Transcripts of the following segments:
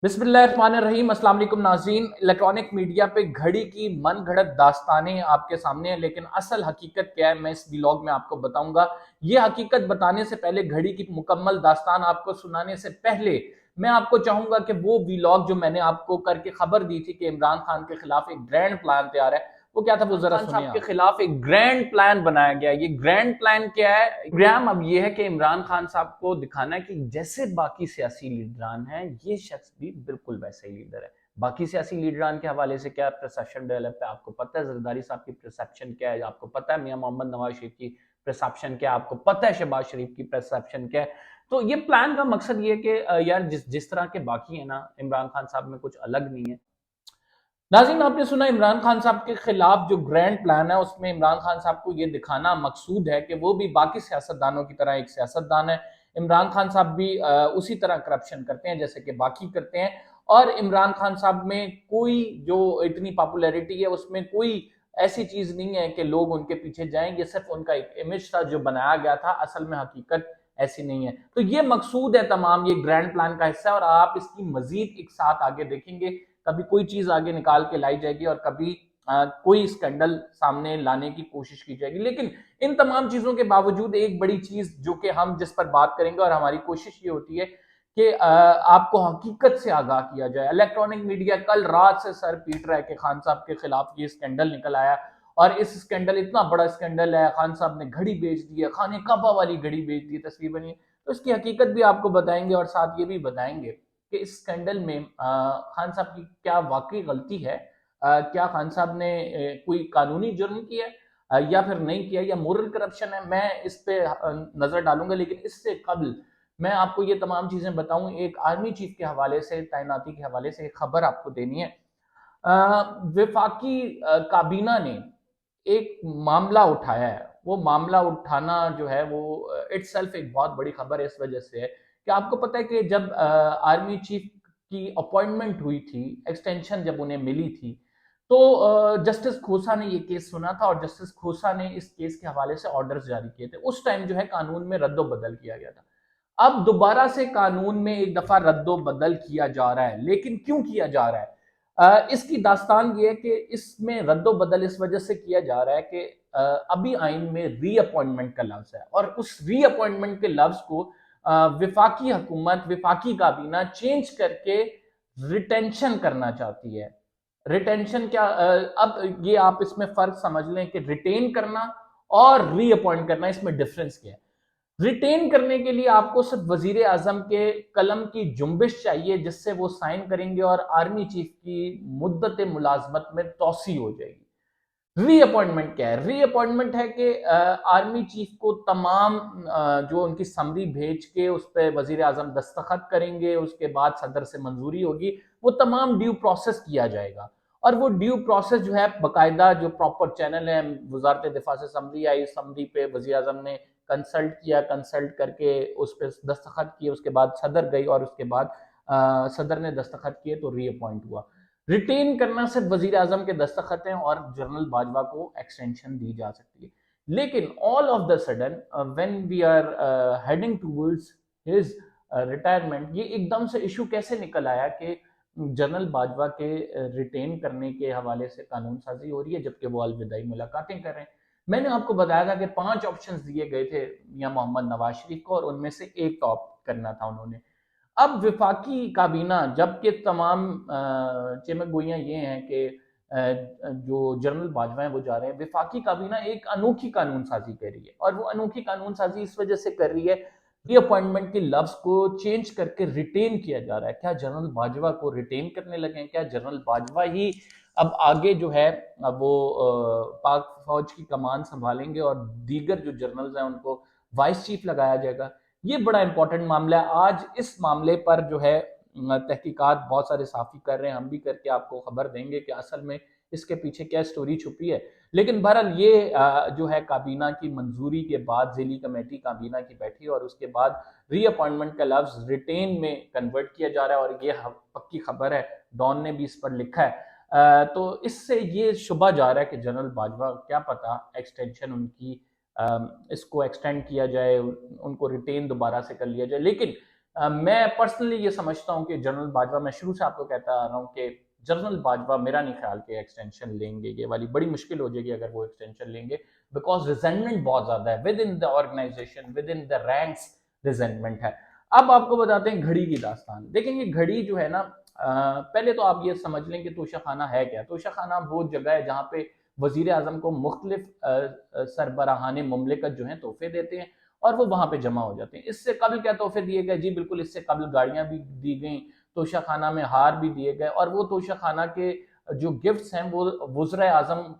बिस्मिल्लाहिर्रहमानिर्रहीम। अस्सलाम वालेकुम नाज़रीन। इलेक्ट्रॉनिक मीडिया पे घड़ी की मन घड़त दास्तानें आपके सामने हैं, लेकिन असल हकीकत क्या है मैं इस व्लॉग में आपको बताऊंगा। ये हकीकत बताने से पहले, घड़ी की मुकम्मल दास्तान आपको सुनाने से पहले, मैं आपको चाहूंगा कि वो व्लॉग जो मैंने आपको करके खबर दी थी कि इमरान खान के खिलाफ एक ग्रैंड प्लान तैयार है, वो क्या था वो जरा सुनिए। साहब के खिलाफ एक ग्रैंड प्लान बनाया गया। ये ग्रैंड प्लान क्या है? प्रोग्राम अब ये है कि इमरान खान साहब को दिखाना है कि जैसे बाकी सियासी लीडरान हैं, ये शख्स भी बिल्कुल वैसे ही लीडर है। बाकी सियासी लीडरान के हवाले से क्या परसेप्शन डेवलप है आपको पता है, जरदारी साहब की परसेप्शन क्या है आपको पता है, मियां मोहम्मद नवाज शरीफ की परसेप्शन क्या है आपको पता है, शहबाज शरीफ की परसेप्शन क्या है। तो ये प्लान का मकसद ये है कि यार जिस जिस तरह के बाकी है ना, इमरान खान साहब में कुछ अलग नहीं है। नाज़रीन, आपने सुना इमरान खान साहब के खिलाफ जो ग्रैंड प्लान है, उसमें इमरान खान साहब को ये दिखाना मकसूद है कि वो भी बाकी सियासतदानों की तरह एक सियासतदान है। इमरान खान साहब भी उसी तरह करप्शन करते हैं जैसे कि बाकी करते हैं। और इमरान खान साहब में कोई जो इतनी पॉपुलैरिटी है, उसमें कोई ऐसी चीज नहीं है कि लोग उनके पीछे जाएं। ये सिर्फ उनका एक इमेज था जो बनाया गया था, असल में हकीकत ऐसी नहीं है। तो ये मकसूद है तमाम, ये ग्रैंड प्लान का हिस्सा है और आप इसकी मजीद एक साथ आगे देखेंगे। कभी कोई चीज आगे निकाल के लाई जाएगी और कभी कोई स्कैंडल सामने लाने की कोशिश की जाएगी। लेकिन इन तमाम चीजों के बावजूद एक बड़ी चीज जो कि हम जिस पर बात करेंगे और हमारी कोशिश ये होती है कि आपको हकीकत से आगाह किया जाए। इलेक्ट्रॉनिक मीडिया कल रात से सर पीट रहा है कि खान साहब के खिलाफ ये स्कैंडल निकल आया और इस स्कैंडल, इतना बड़ा स्कैंडल है, खान साहब ने घड़ी बेच दी है, खाने काबा वाली घड़ी बेच दी, तस्वीर बनी है। तो इसकी हकीकत भी आपको बताएंगे और साथ ये भी बताएंगे कि इस स्कैंडल में खान साहब की क्या वाकई गलती है। क्या खान साहब ने कोई कानूनी जुर्म किया या फिर नहीं किया, या मोरल करप्शन है, मैं इस पे नजर डालूंगा। लेकिन इससे कबल मैं आपको ये तमाम चीजें बताऊं, एक आर्मी चीफ के हवाले से, तैनाती के हवाले से एक खबर आपको देनी है। विफाकी काबीना ने एक मामला उठाया है। वो मामला उठाना जो है वो इटसेल्फ एक बहुत बड़ी खबर है, इस वजह से है कि आपको पता है कि जब आर्मी चीफ की अपॉइंटमेंट हुई थी, एक्सटेंशन जब उन्हें मिली थी, तो जस्टिस खोसा ने ये केस सुना था और जस्टिस खोसा ने इस केस के हवाले से ऑर्डर्स जारी किए थे। उस टाइम जो है कानून में रद्दोबदल किया गया था। अब दोबारा से कानून में एक दफा रद्दोबदल किया जा रहा है, लेकिन क्यों किया जा रहा है? इसकी दास्तान ये है कि इसमें रद्दोबदल इस वजह से किया जा रहा है कि अभी आइन में रीअपॉइंटमेंट का लफ्ज है और उस रीअपॉइंटमेंट के लफ्ज को विफाकी हुकूमत, विफाकी काबीना चेंज करके रिटेंशन करना चाहती है। रिटेंशन क्या, अब ये आप इसमें फर्क समझ लें कि रिटेन करना और रीअपॉइंट करना, इसमें डिफरेंस क्या है। रिटेन करने के लिए आपको सिर्फ वजीर आजम के कलम की जुम्बिश चाहिए, जिससे वो साइन करेंगे और आर्मी चीफ की मुद्दत मुलाजमत में तोसी हो जाएगी। रीअपॉइंटमेंट क्या है? रीअपॉइंटमेंट है कि आर्मी चीफ को तमाम जो उनकी समरी भेज के उस पर वजीर आजम दस्तखत करेंगे, उसके बाद सदर से मंजूरी होगी, वो तमाम ड्यू प्रोसेस किया जाएगा। और वो ड्यू प्रोसेस जो है बाकायदा जो प्रॉपर चैनल है, वजारत दिफा से समरी आई, समरी पे वजीर आजम ने कंसल्ट किया, कंसल्ट करके उस पर दस्तखत किए, उसके बाद सदर गई और उसके बाद सदर ने दस्तखत किए तो रीअपॉइंट हुआ। रिटेन करना सिर्फ वजीर आजम के दस्तखत हैं और जनरल बाजवा को एक्सटेंशन दी जा सकती है। लेकिन all of the sudden when we are heading towards his retirement, ये एकदम से इशू कैसे निकल आया कि जनरल बाजवा के रिटेन करने के हवाले से कानून साजी हो रही है, जबकि वो अलविदाई मुलाकातें कर रहे हैं। मैंने आपको बताया था कि 5 ऑप्शंस दिए गए थे मियां मोहम्मद नवाज शरीफ को और उनमें से एक टॉप करना था उन्होंने। अब विफाकी काबीना, जबकि तमाम चेमगोइयां ये हैं कि जो जनरल बाजवा हैं वो जा रहे हैं, विफाकी काबीना एक अनोखी कानून साजी कर रही है। और वो अनोखी कानून साजी इस वजह से कर रही है, रीअपॉइंटमेंट के लफ्ज को चेंज करके रिटेन किया जा रहा है। क्या जनरल बाजवा को रिटेन करने लगे हैं? क्या जनरल बाजवा ही अब आगे जो है अब वो पाक फौज की कमान संभालेंगे और दीगर जो जनरल्स हैं उनको वाइस चीफ लगाया जाएगा? ये बड़ा इंपॉर्टेंट मामला है। आज इस मामले पर जो है तहकीकात बहुत सारे साफी कर रहे हैं, हम भी करके आपको खबर देंगे कि असल में इसके पीछे क्या स्टोरी छुपी है। लेकिन बहरहाल ये जो है काबीना की मंजूरी के बाद, जिली कमेटी काबीना की बैठी और उसके बाद रीअपॉइंटमेंट का लफ्ज रिटेन में कन्वर्ट किया जा रहा है और ये पक्की खबर है, डॉन ने भी इस पर लिखा है। तो इससे ये शुबा जा रहा है कि जनरल बाजवा, क्या पता एक्सटेंशन उनकी, इसको एक्सटेंड किया जाए, उनको रिटेन दोबारा से कर लिया जाए। लेकिन मैं पर्सनली ये समझता हूँ कि जनरल बाजवा, मैं शुरू से आपको कहता आ रहा हूँ कि जनरल बाजवा मेरा नहीं ख्याल कि एक्सटेंशन लेंगे, ये वाली बड़ी मुश्किल हो जाएगी अगर वो एक्सटेंशन लेंगे, बिकॉज रिजेंटमेंट बहुत ज्यादा है within the organisation, within the ranks resentment है। अब आपको बताते हैं घड़ी की दास्तान। देखें ये घड़ी जो है ना, पहले तो आप ये समझ लें कि तोशा खाना है क्या। तोशा खाना वो जगह है जहाँ पे वजीर आजम को मुख्तलिफ सरबराहान मुमलिकत जो है तोहफे देते हैं और वो वहां पे जमा हो जाते हैं। इससे कबल क्या तोहफे दिए गए जी, बिल्कुल इससे कबल गाड़ियां भी दी गई, तोशा खाना में हार भी दिए गए, और वो तोशा खाना के जो गिफ्ट्स हैं वो वज़ीर आजम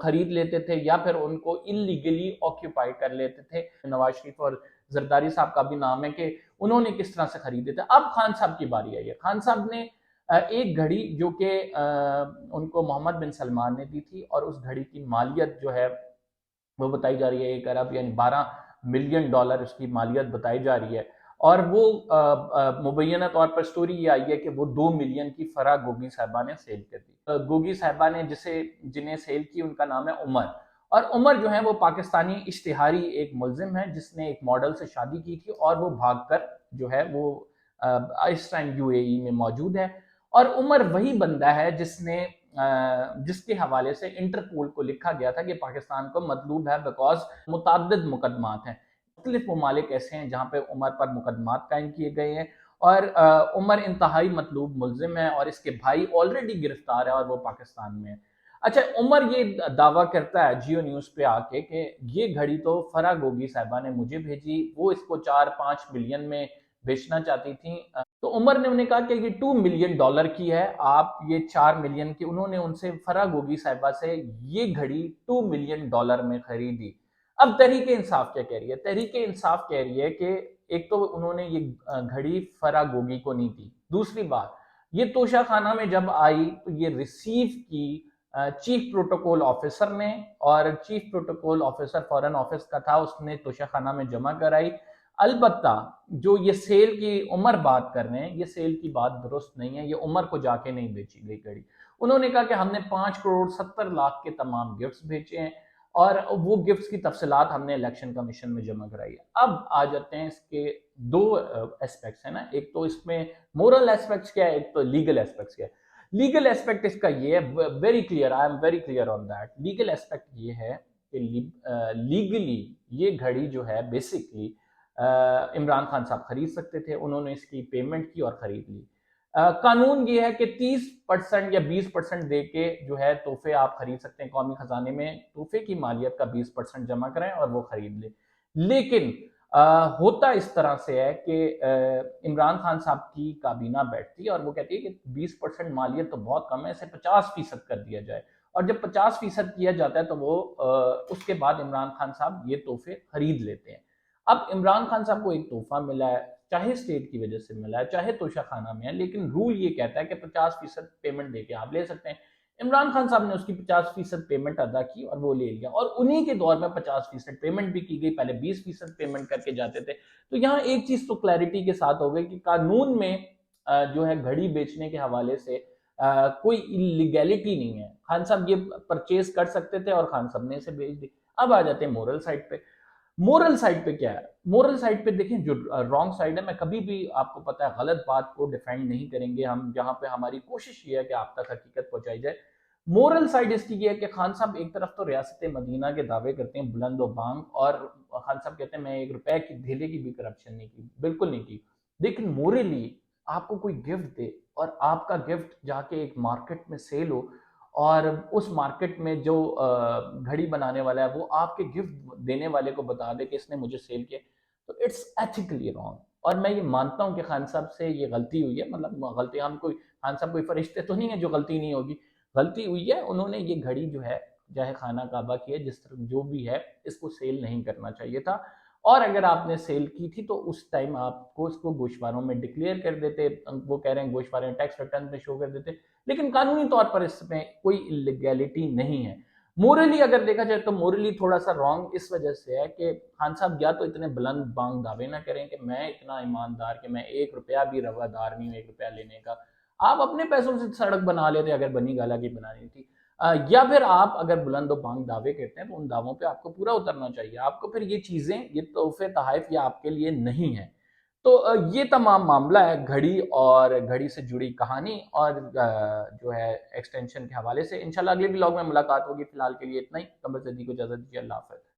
खरीद लेते थे या फिर उनको इलीगली ऑक्यूपाई कर लेते थे। नवाज शरीफ और जरदारी साहब का भी नाम है कि उन्होंने किस तरह से खरीदे थे। अब खान साहब की बारी आई है। खान साहब ने एक घड़ी जो कि उनको मोहम्मद बिन सलमान ने दी थी, और उस घड़ी की मालियत जो है वो बताई जा रही है 1 अरब यानी $12 मिलियन उसकी मालियत बताई जा रही है। और वो मुबैना तौर पर स्टोरी ये आई है कि वो 2 मिलियन की फरा गोगी साहबा ने सेल कर दी। गोगी साहबा ने जिन्हें सेल की उनका नाम है उमर, और उमर जो है वो पाकिस्तानी इश्तिहारी एक मुलजिम है जिसने एक मॉडल से शादी की थी, और वो भागकर जो है वो इस टाइम यूएई में मौजूद है। और उमर वही बंदा है जिसके हवाले से इंटरपोल को लिखा गया था कि पाकिस्तान को मतलूब है बिकॉज मुतअद्दिद मुकदमात हैं। मुख्तलिफ ममालिक ऐसे हैं जहाँ पे उमर पर मुकदमात कायम किए गए हैं, और उमर इंतहाई मतलूब मुलजिम है, और इसके भाई ऑलरेडी गिरफ्तार है और वो पाकिस्तान में है। अच्छा, उमर ये दावा करता है जियो न्यूज पे आके कि ये घड़ी तो फरा गोगी साहबा ने मुझे भेजी, वो इसको 4-5 मिलियन में बेचना चाहती थी। तो उमर ने उन्हें कहा कि ये $2 मिलियन की है, आप ये 4 मिलियन की, उन्होंने उनसे फरा गोगी साहिबा से ये घड़ी $2 मिलियन में खरीदी। अब तहरीक इंसाफ क्या कह रही है? तहरीक इंसाफ कह रही है कि एक तो उन्होंने ये घड़ी फरा गोगी को नहीं दी, दूसरी बात ये तोशा खाना में जब आई तो ये रिसीव की चीफ प्रोटोकॉल ऑफिसर ने, और chief protocol officer foreign office का था, उसने तोशा खाना में जमा कराई। अलबत्ता जो ये सेल की उमर बात कर रहे हैं, ये सेल की बात दुरुस्त नहीं है, ये उमर को जाके नहीं बेची गई घड़ी। उन्होंने कहा कि हमने 5 करोड़ 70 लाख के तमाम गिफ्ट्स बेचे हैं, और वो गिफ्ट्स की तफसीलात हमने इलेक्शन कमीशन में जमा कराई है। अब आ जाते हैं इसके दो एस्पेक्ट्स है ना, एक तो इसमें मोरल एस्पेक्ट्स क्या है, एक तो लीगल एस्पेक्ट्स क्या है। लीगल एस्पेक्ट इसका ये है, very clear, I am very clear on that. Legal aspect ये है कि लीगली ये घड़ी जो है बेसिकली इमरान खान साहब खरीद सकते थे, उन्होंने इसकी पेमेंट की और खरीद ली। कानून ये है कि 30% या 20% दे के जो है तोहफे आप खरीद सकते हैं, कौमी खजाने में तोहफे की मालियत का 20% जमा करें और वो खरीद लें। लेकिन होता इस तरह से है कि इमरान खान साहब की काबीना बैठती है और वो कहती है कि 20% मालियत तो बहुत कम है, इसे 50% कर दिया जाए। और जब 50% किया जाता है तो वो उसके बाद इमरान खान साहब ये तोहफे खरीद लेते हैं। अब इमरान खान साहब को एक तोहफा मिला है, चाहे स्टेट की वजह से मिला है, चाहे तोशा खाना में है, लेकिन रूल ये कहता है कि 50% पेमेंट देके आप ले सकते हैं। इमरान खान साहब ने उसकी 50% पेमेंट अदा की और वो ले लिया, और उन्हीं के दौर में 50% पेमेंट भी की गई, पहले 20% पेमेंट करके जाते थे। तो यहाँ एक चीज तो क्लैरिटी के साथ हो गई कि कानून में जो है घड़ी बेचने के हवाले से कोई इलीगैलिटी नहीं है। खान साहब ये परचेज कर सकते थे और खान साहब ने इसे बेच दी। अब आ जाते हैं मोरल साइड पे। मोरल साइड पे क्या है? मोरल साइड पे देखें, जो रॉन्ग साइड है, मैं कभी भी आपको पता है गलत बात को डिफेंड नहीं करेंगे हम, जहां पे हमारी कोशिश ये है कि आप तक हकीकत पहुंचाई जाए। मोरल साइड इसकी ये है कि खान साहब एक तरफ तो रियासत मदीना के दावे करते हैं बुलंद बांग, और खान साहब कहते हैं मैं 1 रुपए की धेले की भी करप्शन नहीं की, बिल्कुल नहीं की। लेकिन मोरली आपको कोई गिफ्ट दे और आपका गिफ्ट जाके एक मार्केट में सेल हो, और उस मार्केट में जो घड़ी बनाने वाला है वो आपके गिफ्ट देने वाले को बता दे कि इसने मुझे सेल किया, तो इट्स एथिकली रॉन्ग। और मैं ये मानता हूँ कि खान साहब से ये गलती हुई है, मतलब गलती, हम कोई खान साहब कोई फरिश्ते तो नहीं है जो गलती नहीं होगी, गलती हुई है। उन्होंने ये घड़ी जो है चाहे खाना काबा की है, जिस तरह जो भी है, इसको सेल नहीं करना चाहिए था। और अगर आपने सेल की थी तो उस टाइम आपको इसको गोशवारों में डिक्लेयर कर देते, वो कह रहे हैं गोशवारे टैक्स रिटर्न में शो कर देते, लेकिन कानूनी तौर पर इसमें कोई इलीगैलिटी नहीं है। मोरली अगर देखा जाए तो मोरली थोड़ा सा रॉन्ग इस वजह से है कि खान साहब या तो इतने बुलंद बांग दावे ना करें कि मैं इतना ईमानदार कि मैं 1 रुपया भी रवादार नहीं हूँ 1 रुपया लेने का। आप अपने पैसों से सड़क बना लेते अगर बनी गाला की बनानी थी। या फिर आप अगर बुलंद बांग दावे करते हैं तो उन दावों पे आपको पूरा उतरना चाहिए। आपको फिर ये चीजें, ये तोहफे तहाइफ ये आपके लिए नहीं है। तो ये तमाम मामला है घड़ी और घड़ी से जुड़ी कहानी और जो है एक्सटेंशन के हवाले से। इंशाल्लाह अगले व्लॉग में मुलाकात होगी। फिलहाल के लिए इतना ही। कमर जद्दी को इजाज़त दीजिए। अल्लाह हाफ़िज़।